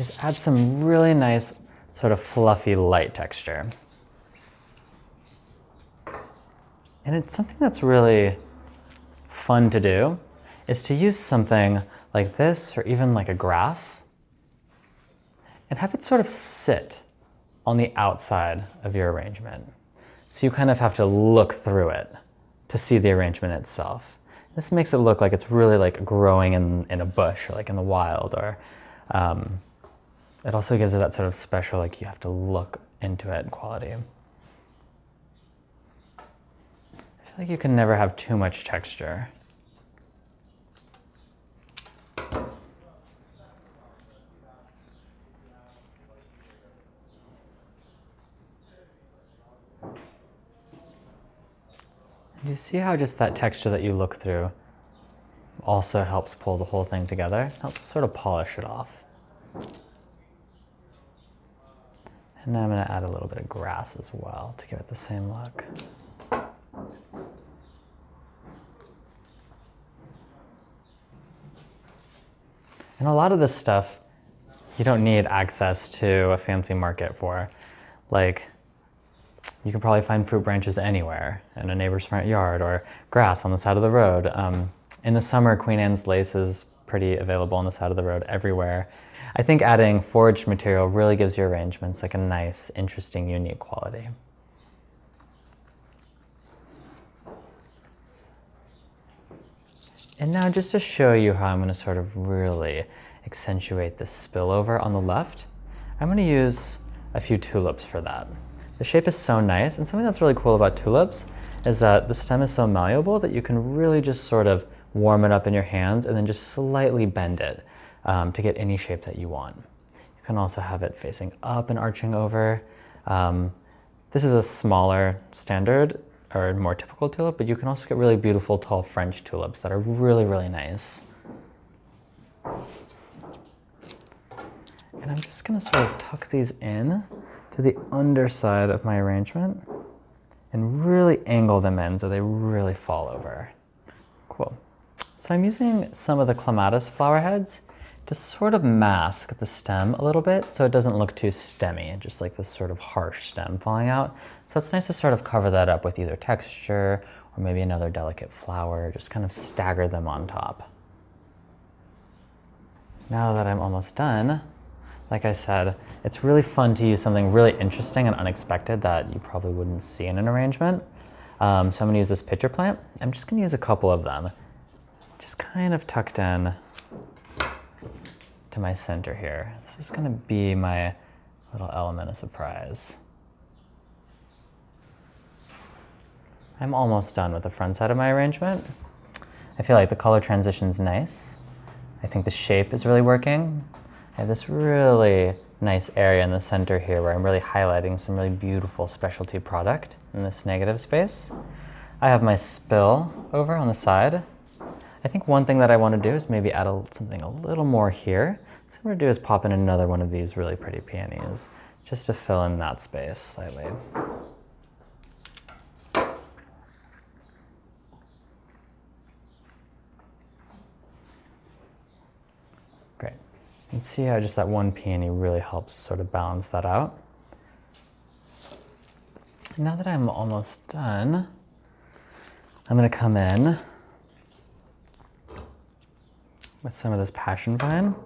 is add some really nice sort of fluffy light texture. And it's something that's really fun to do, is to use something like this or even like a grass and have it sort of sit on the outside of your arrangement. So you kind of have to look through it to see the arrangement itself. This makes it look like it's really like growing in a bush or like in the wild, or it also gives it that sort of special, like you have to look into it quality. I feel like you can never have too much texture. And you see how just that texture that you look through also helps pull the whole thing together, helps sort of polish it off. And now I'm going to add a little bit of grass as well to give it the same look. And a lot of this stuff you don't need access to a fancy market for. Like, you can probably find fruit branches anywhere in a neighbor's front yard, or grass on the side of the road. In the summer, Queen Anne's lace is pretty available on the side of the road everywhere. I think adding foraged material really gives your arrangements like a nice, interesting, unique quality. And now just to show you how I'm going to sort of really accentuate this spillover on the left, I'm going to use a few tulips for that. The shape is so nice, and something that's really cool about tulips is that the stem is so malleable that you can really just sort of warm it up in your hands and then just slightly bend it to get any shape that you want. You can also have it facing up and arching over. This is a smaller standard or more typical tulip, but you can also get really beautiful tall French tulips that are really, really nice. And I'm just gonna sort of tuck these in to the underside of my arrangement and really angle them in so they really fall over. Cool. So I'm using some of the clematis flower heads to sort of mask the stem a little bit so it doesn't look too stemmy, just like this sort of harsh stem falling out. So it's nice to sort of cover that up with either texture or maybe another delicate flower, just kind of stagger them on top. Now that I'm almost done, like I said, it's really fun to use something really interesting and unexpected that you probably wouldn't see in an arrangement. So I'm gonna use this pitcher plant. I'm just gonna use a couple of them, just kind of tucked in to my center here. This is gonna be my little element of surprise. I'm almost done with the front side of my arrangement. I feel like the color transition's nice. I think the shape is really working. I have this really nice area in the center here where I'm really highlighting some really beautiful specialty product in this negative space. I have my spill over on the side. I think one thing that I want to do is maybe add something a little more here. So what I'm going to do is pop in another one of these really pretty peonies just to fill in that space slightly. Great. And see how just that one peony really helps sort of balance that out. And now that I'm almost done, I'm going to come in with some of this passion vine.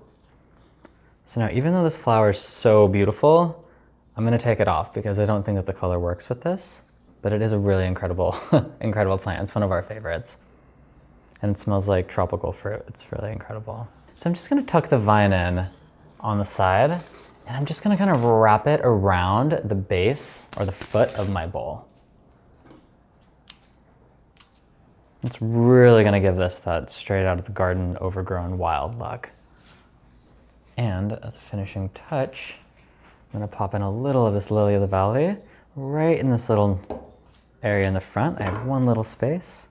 So now, even though this flower is so beautiful, I'm going to take it off because I don't think that the color works with this, but it is a really incredible, incredible plant. It's one of our favorites. And it smells like tropical fruit. It's really incredible. So I'm just going to tuck the vine in on the side, and I'm just going to kind of wrap it around the base or the foot of my bowl. It's really going to give this that straight out of the garden, overgrown, wild look. And as a finishing touch, I'm going to pop in a little of this lily of the valley right in this little area in the front. I have one little space.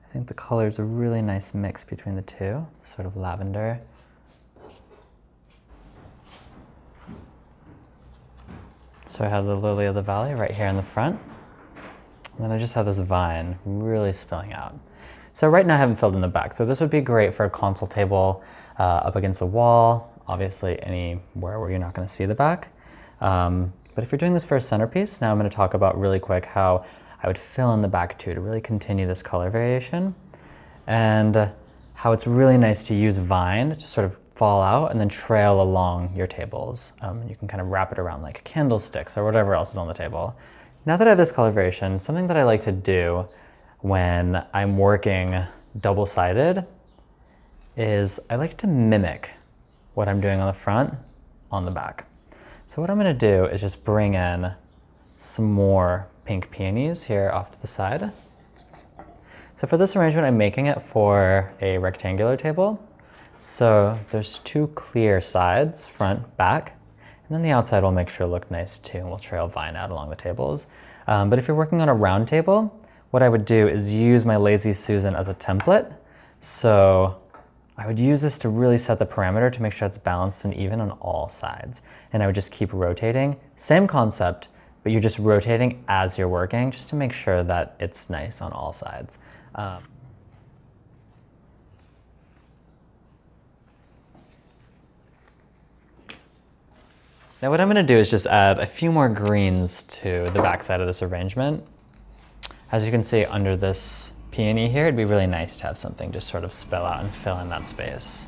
I think the color's a really nice mix between the two, sort of lavender. So I have the lily of the valley right here in the front. And then I just have this vine really spilling out. So right now I haven't filled in the back. So this would be great for a console table up against a wall obviously anywhere where you're not going to see the back. But if you're doing this for a centerpiece, now I'm going to talk about really quick how I would fill in the back too to really continue this color variation, and how it's really nice to use vine to sort of fall out and then trail along your tables. You can kind of wrap it around like candlesticks or whatever else is on the table. Now that I have this color variation, something that I like to do when I'm working double-sided is I like to mimic what I'm doing on the front on the back. So what I'm going to do is just bring in some more pink peonies here off to the side. So for this arrangement, I'm making it for a rectangular table. So there's two clear sides, front, back, and then the outside will make sure to look nice too, and we'll trail vine out along the tables. But if you're working on a round table, what I would do is use my Lazy Susan as a template. So I would use this to really set the parameter to make sure it's balanced and even on all sides. And I would just keep rotating. Same concept, but you're just rotating as you're working just to make sure that it's nice on all sides. Now what I'm going to do is just add a few more greens to the back side of this arrangement. As you can see under this peony here, it'd be really nice to have something just sort of spill out and fill in that space.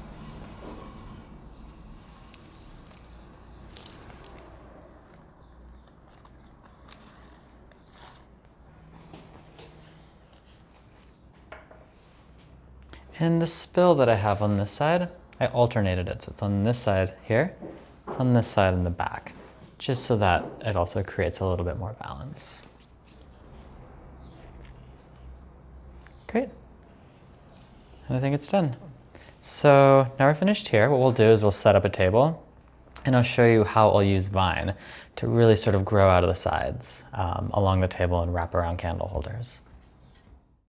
And the spill that I have on this side, I alternated it. So it's on this side here, it's on this side in the back, just so that it also creates a little bit more balance. Great. And I think it's done. So now we're finished here. What we'll do is we'll set up a table, and I'll show you how I'll use vine to really sort of grow out of the sides along the table and wrap around candle holders.